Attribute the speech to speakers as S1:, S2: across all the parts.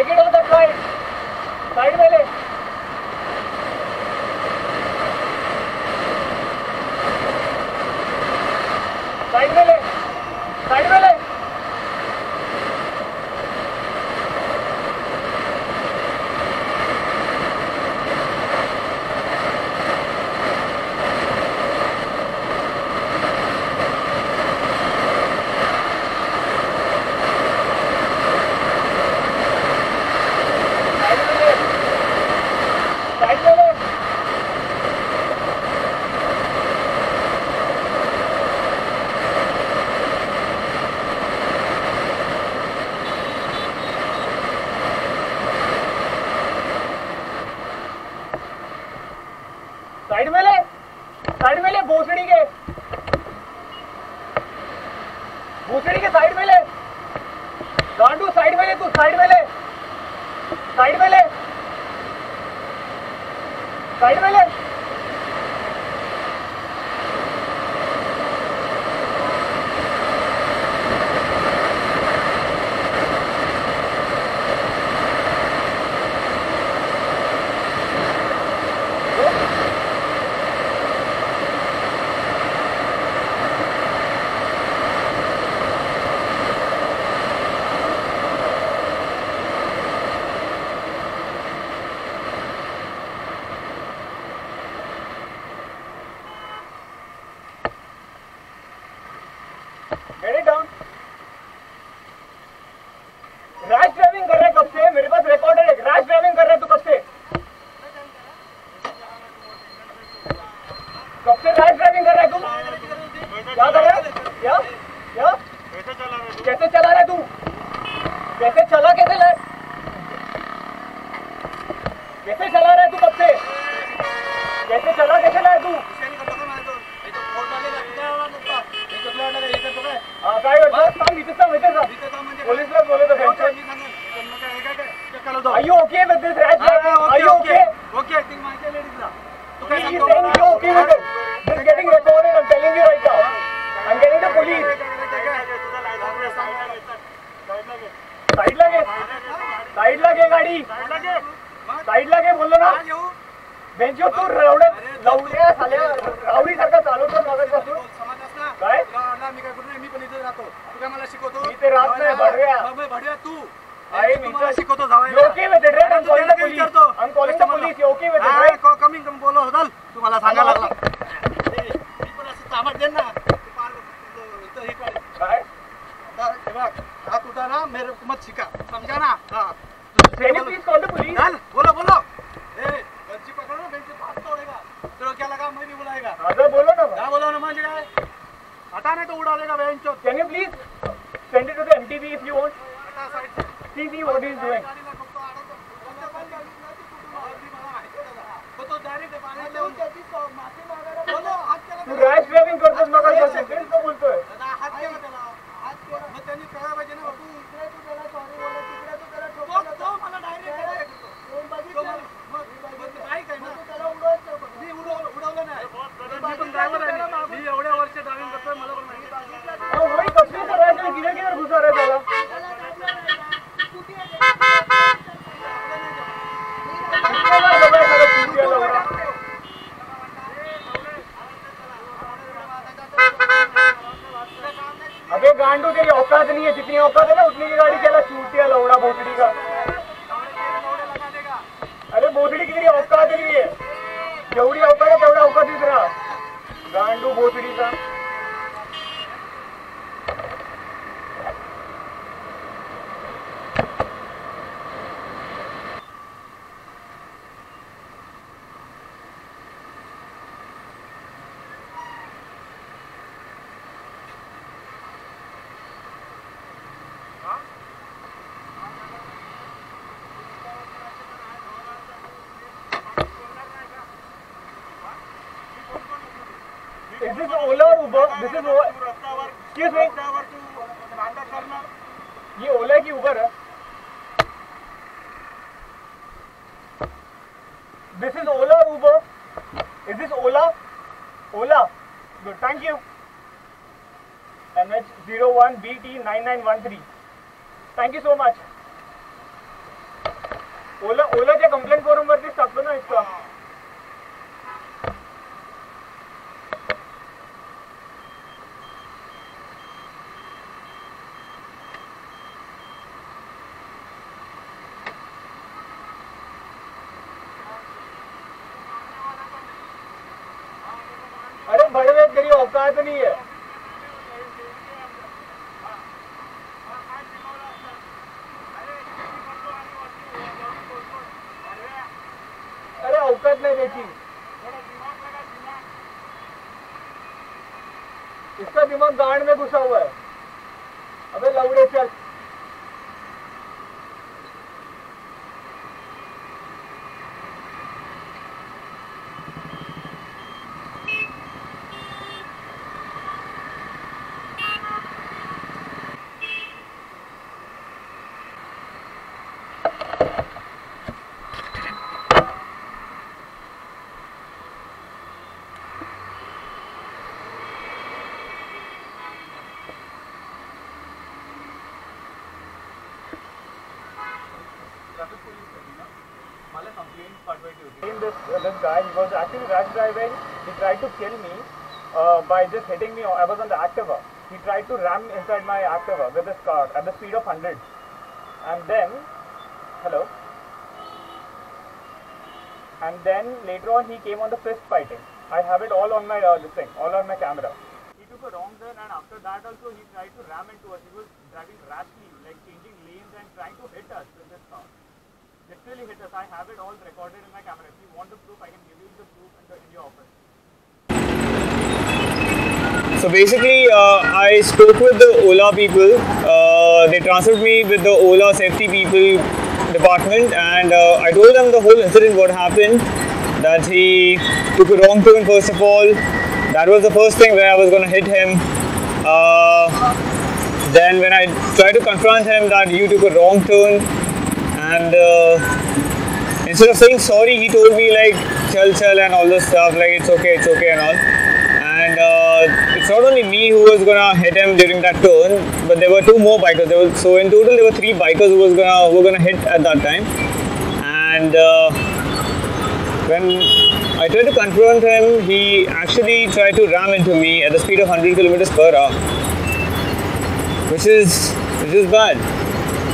S1: Take it on the side. Side में ले. Side में ले. Side में ले. साइड में ले भोसड़ी के साइड में ले गांडू साइड में ले तू साइड में ले साइड में ले साइड में ले Get it down. Rash driving कर रहा है कब से? मेरे पास रिकॉर्ड है. रैश ड्राइविंग कर रहा है तू कब से? कब से रैश ड्राइविंग कर रहा है तू? क्या कर रहा है? क्या क्या कैसे चला रहा है तू? कैसे चला कैसे रहा है तू? कब से कैसे चला कैसे रहा है तू? पोलिसला बोलत Are you okay with this rash driving? Are you okay?
S2: Okay, think माझ्या लेडीजला.
S1: He's saying you okay with it. This is getting recorded. I'm telling you right now. I'm getting the police. Side लगे गाडी. Side लगे बोललो ना. बेंचो तू रवड्या साल्या rowdy सारखा चालवतो मागासपासून. काय?
S2: मी काय बोलतो मी पण इथे राहतो. तू काय मला शिकवतो?
S1: मी ते राहत नाही भडव्या.
S2: मग भडव्या तू.
S1: I
S2: तुम्हाला शिकवतो जावायला.
S1: You okay with it, right? I'm calling the police. I'm calling the police. You okay with it, right?
S2: Coming कम बोलो होदल. तुम्हाला सांगायला लागला. मी पण असं सामान देन ना. इथं हे कर. काय? आता बघ. हात उठा ना मेरे को मत सिखा. समझा ना? हां.
S1: Can you please call the police?
S2: चल बोलो बोलो. ए बंची पकड़ो ना बेंच पे हाथ तोड़ेगा. तेरे क्या लगा मैं भी बुलाएगा.
S1: हां बोलो ना.
S2: क्या बोलो ना मुझे काय? हटा नहीं तो उड़ा देगा bench.
S1: Can you please send it to the MTV if you want? See what he is doing. तू रॅश ड्रायव्हिंग करतोस मग कसं तेच तो बोलतोय.
S2: मग त्यांनी कळायला पाहिजे ना. तू इकडे तू त्याला सॉरी बोला तिकडे तू त्याला ठोकला. तो मला डायरेक्ट काय काय ना त्याला मी उडवलं नाही. मी पण ड्रायव्हर आहे. मी एवढ्या वर्ष ड्रायव्हिंग करतोय मला पण माहिती.
S1: अहो भाई कसली रॅश गिरे गिरे घुसा रे त्याला. अबे गांडू तेरी औकात नहीं है. जितनी औकात है ना उतनी की गाड़ी चला. चूतिया लौड़ा भोसड़ी का. अरे भोसड़ी की तेरी औकात नहीं है. जेवढी औकात है तेवढा औकातीच राहा. गांडू भोसडीचा. Is this Ola or Uber? This is Ola. Excuse me. ये Ola की Uber है. This is Ola or Uber? Is this Ola? Ola. Good. Thank you. MH01BT9913. Thank you so much. Online forum वरतीच टाकतो ना इसका. अरे बड़े तेरी औकात नहीं है. अरे औकात नहीं देखी. इसका दिमाग गांड में घुसा हुआ है. अबे लौड़े चल. This guy, he was actually rash driving. He tried to kill me by just hitting me. I was on the Activa. He tried to ram inside my Activa with his car at the speed of 100. And then, hello. And then later on, he came on the fist fighting. I have it all on my this thing, all on my camera. He took a wrong turn, and after that also, he tried to ram into us. He was driving rashly, like changing lanes and trying to hit us with this car. Literally hit us. I have it all recorded in my camera. If you want the proof, I can give you the proof in your office.
S3: So basically, I spoke with the OLA people. They transferred me with the OLA safety people department, and I told them the whole incident, what happened. That he took a wrong turn first of all. That was the first thing where I was going to hit him. Then when I tried to confront him that you took a wrong turn, and instead of saying sorry, he told me like chal and all this stuff, like it's okay and all. And it's not only me who was gonna hit him during that turn, but there were two more bikers. So in total there were three bikers who were gonna hit at that time. And when I tried to confront him, he actually tried to ram into me at the speed of 100 kilometers per hour, which is bad.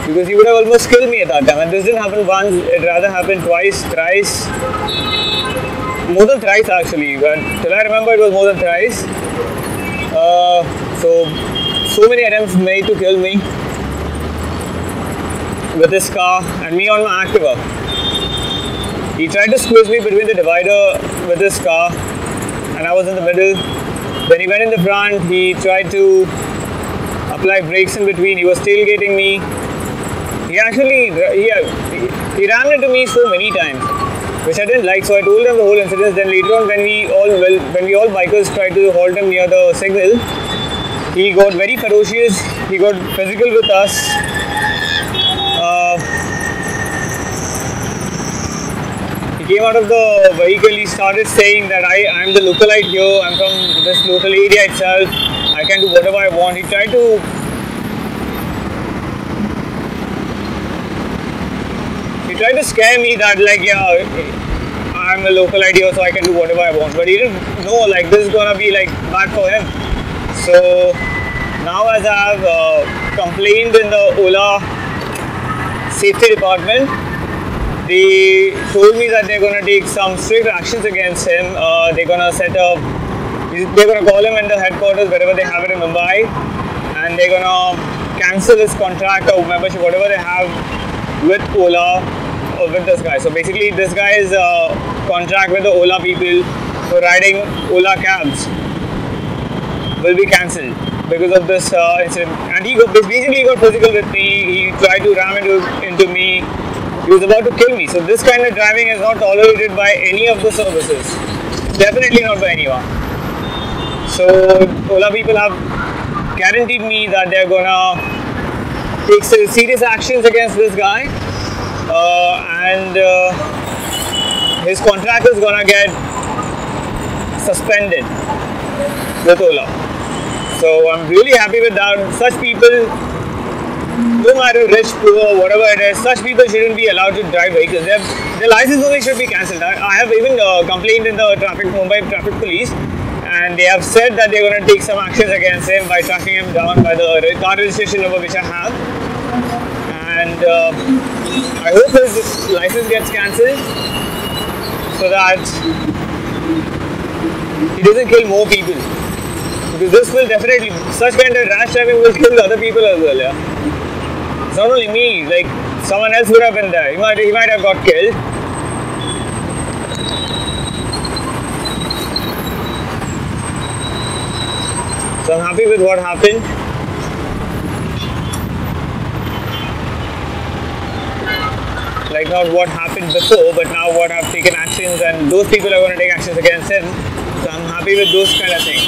S3: Because he would have almost killed me at that time, and this didn't happen once, it rather happened twice, thrice, more than thrice actually, but till I remember it was more than thrice. So many attempts made to kill me with this car and me on my Activa. He tried to squeeze me between the divider with this car, and I was in the middle. Then he went in the front, he tried to apply brakes in between, he was tailgating me. He actually, he rammed into me so many times, which I didn't like, so I told him the whole incident. Then later on, when we all bikers tried to halt him near the signal, he got very ferocious, he got physical with us. He came out of the vehicle, he started saying that I'm the localite here, I'm from this local area itself, I can do whatever I want. He tried to scare me that like, yeah, I'm a local idea so I can do whatever I want, but he didn't know like this is gonna be like bad for him. So now as I have complained in the OLA safety department, they told me that they're gonna take some strict actions against him. They're gonna call him in the headquarters wherever they have it in Mumbai, and they're gonna cancel his contract or membership, whatever they have with OLA or with this guy. So basically this guy's contract with the OLA people for riding OLA cabs will be cancelled because of this incident. And he basically got physical with me, he tried to ram into me, he was about to kill me. So this kind of driving is not tolerated by any of the services, definitely not by anyone. So OLA people have guaranteed me that they're gonna take serious actions against this guy, and his contract is gonna get suspended with OLA. So I'm really happy with that. Such people, no matter rich, poor, whatever it is, such people shouldn't be allowed to drive vehicles. the license only should be cancelled. I have even complained in the Mumbai traffic police, and they have said that they're going to take some actions against him by tracking him down by the car registration number which I have. And I hope his license gets cancelled so that he doesn't kill more people. Because this will definitely, such kind of rash driving will kill other people as well. Yeah, it's not only me. Like someone else would have been there. He might have got killed. So I'm happy with what happened. Like not what happened before, but now what I've taken actions, and those people are going to take actions against him. So I'm happy with those kind of things.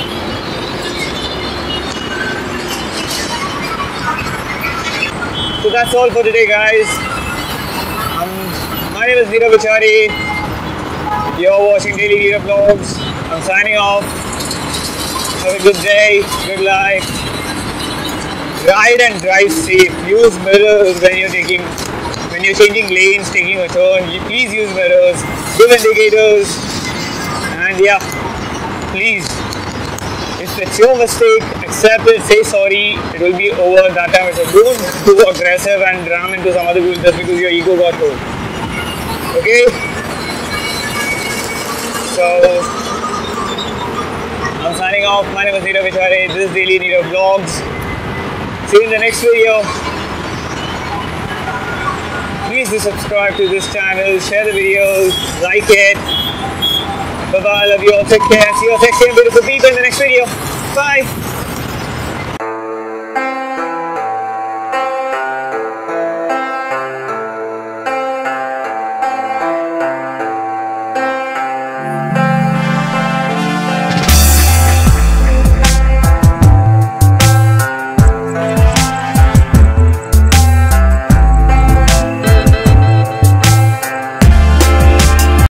S3: So that's all for today, guys. My name is Nirav. You're watching Daily Nirav Vlogs. I'm signing off. Have a good day, good life. Ride and drive safe. Use mirrors when you're changing lanes, taking a turn. Please use mirrors, give indicators, and yeah, please. If it's your mistake, accept it, say sorry, it will be over that time. So don't go aggressive and ram into some other people just because your ego got hurt. Okay? So, I'm signing off. My name is Nirav. This is Daily Nirav Vlogs. See you in the next video. Please do subscribe to this channel, share the videos, like it. Bye bye, love you all, take care. See you all, take care, beautiful people in the next video. Bye.